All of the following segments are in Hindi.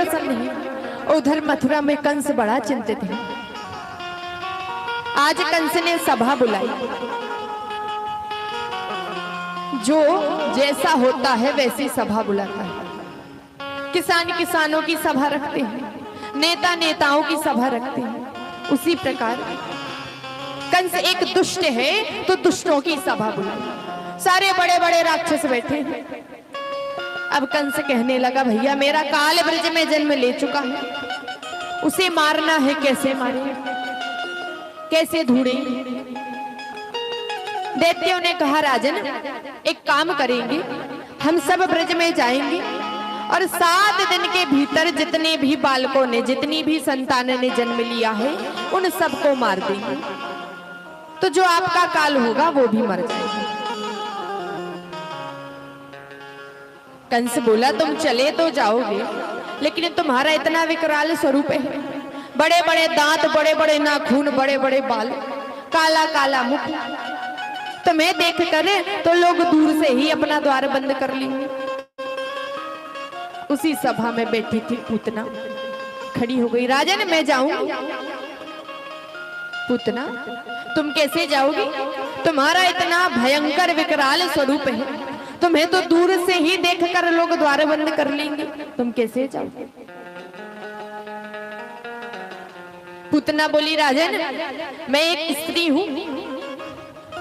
प्रसन्न हैं। उधर मथुरा में कंस बड़ा चिंतित है। आज कंस ने सभा बुलाई। जो जैसा होता है वैसी सभा बुलाता है। किसान किसानों की सभा रखते हैं, नेता नेताओं की सभा रखते हैं। उसी प्रकार कंस एक दुष्ट है तो दुष्टों की सभा बुलाई। सारे बड़े बड़े राक्षस बैठे हैं। अब कंस कहने लगा, भैया मेरा काल ब्रज में जन्म ले चुका है, उसे मारना है, कैसे मारे, कैसे ढूंढे। दैत्यों ने कहा, राजन एक काम करेंगे, हम सब ब्रज में जाएंगे और 7 दिन के भीतर जितने भी बालकों ने, जितनी भी संतान ने जन्म लिया है, उन सबको मार देंगे, तो जो आपका काल होगा वो भी मर जाएगा। कंस बोला, तुम चले तो जाओगे, लेकिन तुम्हारा इतना विकराल स्वरूप है, बड़े बड़े दांत, बड़े बड़े नाखून, बड़े बड़े बाल, काला काला मुख, तुम्हें देख कर तो लोग दूर से ही अपना द्वार बंद कर लेंगे। उसी सभा में बैठी थी पूतना, खड़ी हो गई। राजन मैं जाऊंगी। पूतना तुम कैसे जाओगी? तुम्हारा इतना भयंकर विकराल स्वरूप है, तुम्हें तो दूर से ही देखकर लोग द्वार बंद कर लेंगे, तुम कैसे जाओगे? पूतना बोली, राजन मैं एक स्त्री हूं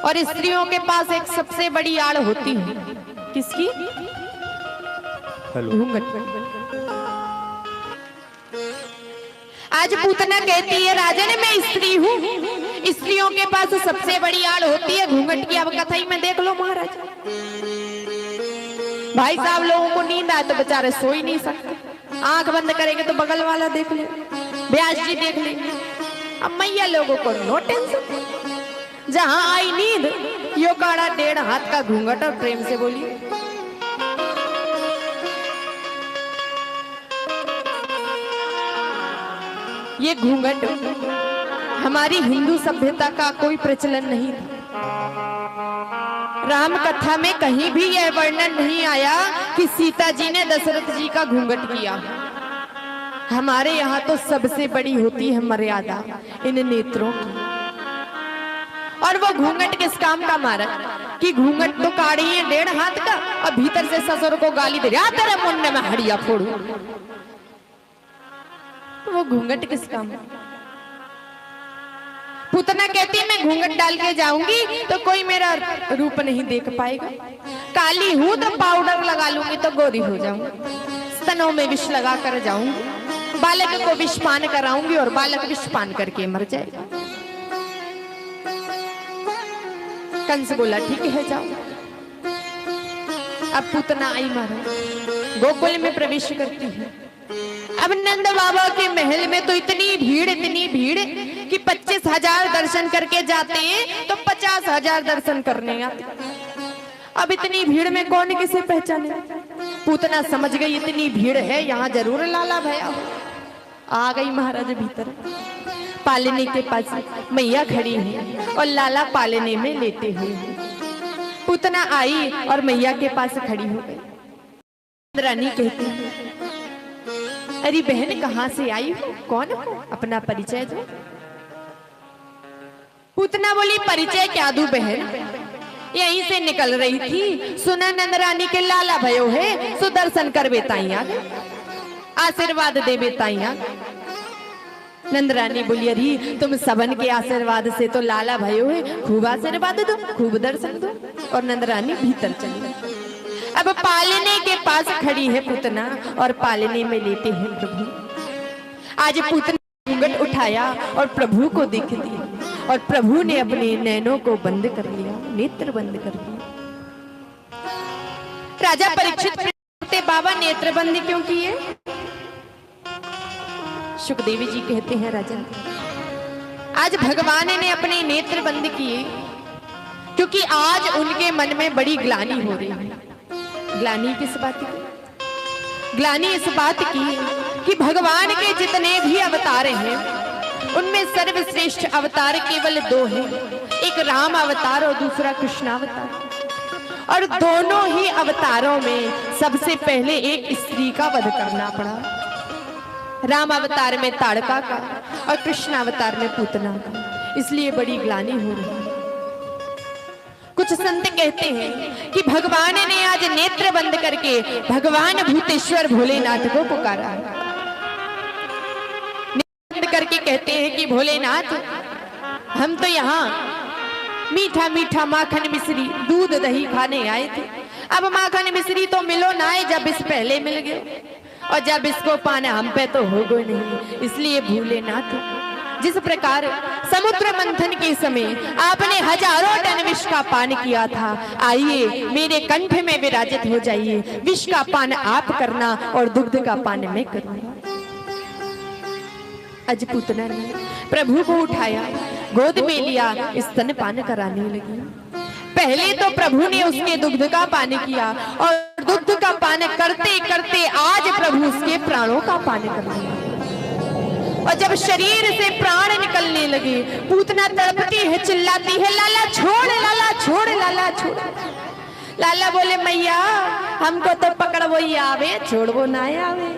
और स्त्रियों के पास एक सबसे बड़ी आड़ होती है। किसकी? घूंघट। आज पूतना कहती है, राजन मैं स्त्री हूं, स्त्रियों के पास सबसे बड़ी आड़ होती है घूंघट की। अब कथा ही में देख लो महाराज, भाई साहब लोगों को नींद आए तो बेचारे सो ही नहीं सकते, आंख बंद करेंगे तो बगल वाला देख ले, ब्यास जी देख लेंगे। अब मैया लोगों को नो टेंशन, जहां आई नींद यो काड़ा 1.5 हाथ का घूंघट। और प्रेम से बोलिए, ये घूंघट हमारी हिंदू सभ्यता का कोई प्रचलन नहीं था। राम कथा में कहीं भी यह वर्णन नहीं आया कि सीता जी ने दशरथ जी का घूंघट किया। हमारे यहाँ तो सबसे बड़ी होती है मर्यादा इन नेत्रों की। और वो घूंघट किस काम का मारा कि घूंघट तो काढ़ी है 1.5 हाथ का और भीतर से ससुर को गाली दे रहा, तेरे मुन्ने में हड़िया फोड़ू। वो घूंघट किस काम? पूतना कहती है, मैं घूंघट डाल के जाऊंगी तो कोई मेरा रूप नहीं देख पाएगा। काली हूं तो पाउडर लगा लूंगी तो गोरी हो जाऊंगी, स्तनों में विष लगा कर जाऊंगी, बालक को विष पान कराऊंगी और बालक विष पान करके मर जाएगा। कंस बोला, ठीक है जाओ। अब पूतना आई महाराज गोकुल में प्रवेश करती है। अब नंद बाबा के महल में तो इतनी भीड़ कि 25,000 दर्शन करके जाते हैं तो 50,000 दर्शन करने आते। अब इतनी भीड़ में कौन किसे पहचाने? पूतना समझ गई इतनी भीड़ है, यहाँ जरूर लाला भया हो। आ गई महाराज भीतर, पालने के पास मैया खड़ी है और लाला पालने में लेते हुए। पूतना आई और मैया के पास खड़ी हो गई। रानी कहती है, अरे बहन कहाँ से आई हो, कौन हो, अपना परिचय दो। पूतना बोली, परिचय क्या दूं बहन, यहीं से निकल रही थी, सुना नंद रानी के लाला भयो है, सुदर्शन कर बेताइया, आशीर्वाद दे बेताइया। नंद रानी बोली, अरे तुम सबन के आशीर्वाद से तो लाला भयो है, खूब आशीर्वाद दो, खूब दर्शन दो। और नंद रानी भीतर चली। अब पालने के पास खड़ी है पूतना और पालने में लेते हैं प्रभु। आज पूतना घूंघट उठाया और प्रभु को देख लिया और प्रभु ने अपने नैनों को बंद कर लिया, नेत्र बंद कर लिया। राजा परीक्षित पूछते, बाबा नेत्र बंद क्यों किए? सुखदेव जी कहते हैं, राजन आज भगवान ने अपने नेत्र बंद किए क्योंकि आज उनके मन में बड़ी ग्लानि हो रही है। ग्लानि किस बात की? ग्लानि इस बात की कि भगवान के जितने भी अवतार हैं उनमें सर्वश्रेष्ठ अवतार केवल 2 हैं, एक राम अवतार और दूसरा कृष्ण अवतार। और दोनों ही अवतारों में सबसे पहले एक स्त्री का वध करना पड़ा। राम अवतार में ताड़का का और कृष्ण अवतार में पूतना का, इसलिए बड़ी ग्लानि हो रही है। कुछ संत कहते हैं कि भगवान ने आज नेत्र बंद करके भगवान भूतेश्वर भोलेनाथ को पुकारा। नेत्र बंद करके कहते हैं कि भोलेनाथ, हम तो यहाँ मीठा मीठा माखन मिश्री दूध दही खाने आए थे। अब माखन मिश्री तो मिलो ना है, जब इस पहले मिल गए, और जब इसको पाना हम पे तो होगा नहीं, इसलिए भोलेनाथ जिस प्रकार समुद्र मंथन के समय आपने हजारों टन विष का पान किया था, आइए मेरे कंठ में विराजित हो जाइए। विष का पान आप करना और दुग्ध का पान मैं करूंगा। आज पूतना ने प्रभु को उठाया, गोद में लिया, स्तनपान कराने लगी। पहले तो प्रभु ने उसके दुग्ध का पान किया और दुग्ध का पान करते करते आज प्रभु उसके प्राणों का पान कर लिया। और जब शरीर से प्राण निकलने लगे, पूतना तड़पती है, चिल्लाती है, लाला छोड़, लाला छोड़, लाला छोड़। लाला बोले, मैया हमको तो पकड़ वो ही आवे, छोड़ वो ना आवे।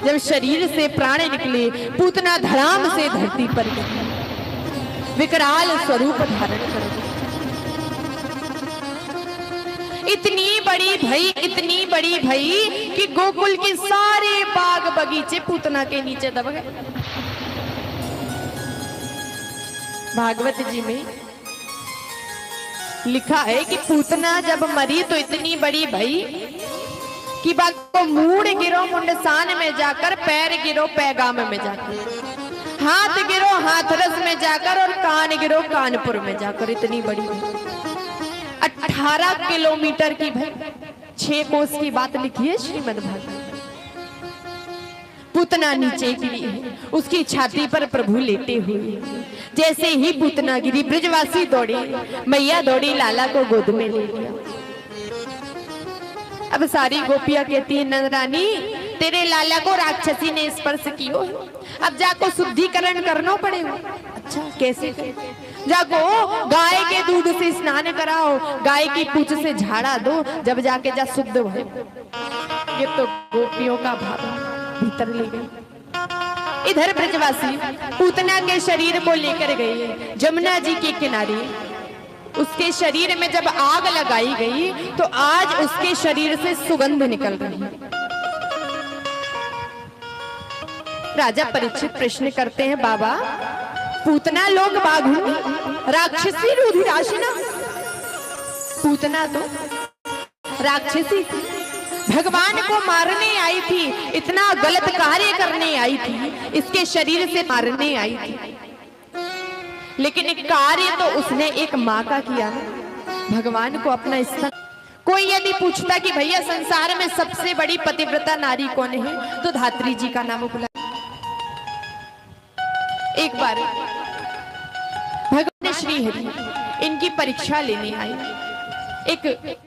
जब शरीर से प्राण निकले, पूतना धड़ाम से धरती पर गिरी, विकराल स्वरूप धारण कर गई। इतनी बड़ी भई कि गोकुल के सारे बाग बगीचे पूतना के नीचे दब गए। भागवत जी में लिखा है कि पूतना जब मरी तो इतनी बड़ी भई कि बाग को मूड़ गिरो मुंडसान में जाकर, पैर गिरो पैगाम में जाकर, हाथ गिरो हाथरस में जाकर, और कान गिरो कानपुर में जाकर। इतनी बड़ी 18 किलोमीटर की भाई 6 कोस की बात लिखी है श्रीमद् भागवत। पूतना नीचे गिरी है, उसकी छाती पर प्रभु लेटे हुए। जैसे ही पूतना गिरी, ब्रजवासी दौड़े, मैया दौड़ी, लाला को गोद में ले लिया। अब सारी गोपियां कहती है, नंदरानी तेरे लाला को राक्षसी ने स्पर्श कियो, अब जाको शुद्धिकरण करना पड़ेगा। अच्छा कैसे? जाको गाय के दूध से स्नान कराओ, गाय की पूंछ से झाड़ा दो, जब जाके जा शुद्ध हो। ये तो गोपियों का भाव भीतर ले गई। इधर ब्रजवासी पूतना के शरीर को लेकर गए जमुना जी के किनारे। उसके शरीर में जब आग लगाई गई तो आज उसके शरीर से सुगंध निकल रही है। राजा परीक्षित प्रश्न करते हैं, बाबा पूतना लोग बाघुनी राक्षसी रुधिराशिना, पूतना तो राक्षसी थी, भगवान को मारने आई थी, इतना गलत कार्य करने आई थी, इसके शरीर से मारने आई थी। लेकिन एक कार्य तो उसने एक माँ का किया, भगवान को अपना स्तन। कोई यदि पूछता कि भैया संसार में सबसे बड़ी पतिव्रता नारी कौन है, तो धात्री जी का नाम बुला। एक बार भगवान श्री हरि इनकी परीक्षा लेने आए। एक